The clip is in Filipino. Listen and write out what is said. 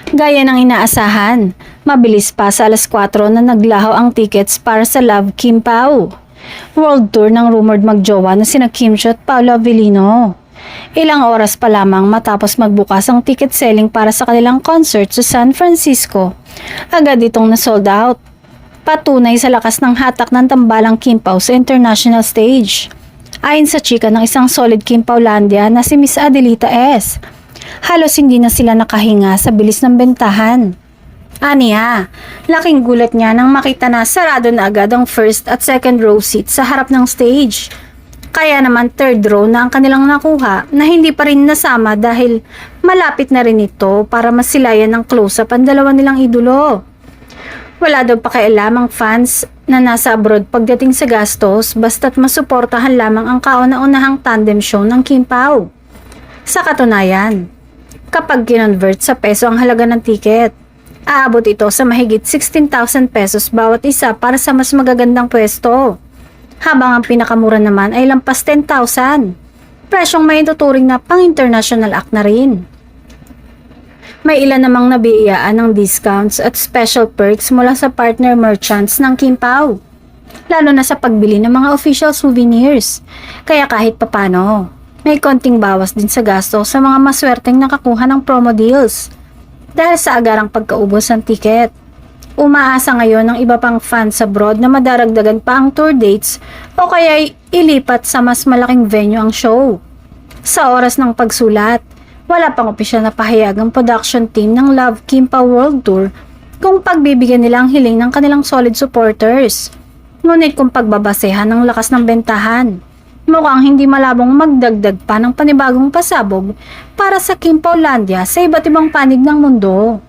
Gaya ng inaasahan, mabilis pa sa alas 4 na naglaho ang tickets para sa Love Kim Pao. World tour ng rumored magjowa na sina Kim Chiu at Paolo Avellino. Ilang oras pa lamang matapos magbukas ang ticket selling para sa kanilang concert sa San Francisco, agad itong na-sold out. Patunay sa lakas ng hatak ng tambalang Kim Pao sa international stage. Ayon sa chika ng isang solid Kim Paulandia na si Miss Adelita S., halos hindi na sila nakahinga sa bilis ng bentahan. Aniya, laking gulat niya nang makita na sarado na agad ang first at second row seat sa harap ng stage. Kaya naman third row na ang kanilang nakuha na hindi pa rin nasama dahil malapit na rin ito para masilayan ng close-up ang dalawa nilang idolo. Wala daw pakialam ang fans na nasa abroad pagdating sa gastos basta't masuportahan lamang ang kauna-unahang tandem show ng Kim Pao. Sa katunayan, kapag kinonvert sa peso ang halaga ng tiket, aabot ito sa mahigit 16,000 pesos bawat isa para sa mas magagandang pwesto. Habang ang pinakamura naman ay lampas 10,000. Presyong may tuturing na pang-international act na rin. May ilan namang nabiyayaan ng discounts at special perks mula sa partner merchants ng Kim Pao, lalo na sa pagbili ng mga official souvenirs. Kaya kahit papano, may konting bawas din sa gasto sa mga maswerteng nakakuha ng promo deals. Dahil sa agarang pagkaubos ng tiket, umaasa ngayon ng iba pang fans abroad na madaragdagan pa ang tour dates o kaya ilipat sa mas malaking venue ang show. Sa oras ng pagsulat, wala pang opisyal na pahayag ang production team ng Love Kim Pao World Tour kung pagbibigyan nila ang hiling ng kanilang solid supporters. Ngunit kung pagbabasehan ng lakas ng bentahan, mukhang hindi malabong magdagdag pa ng panibagong pasabog para sa Kim Paulandia sa iba't ibang panig ng mundo.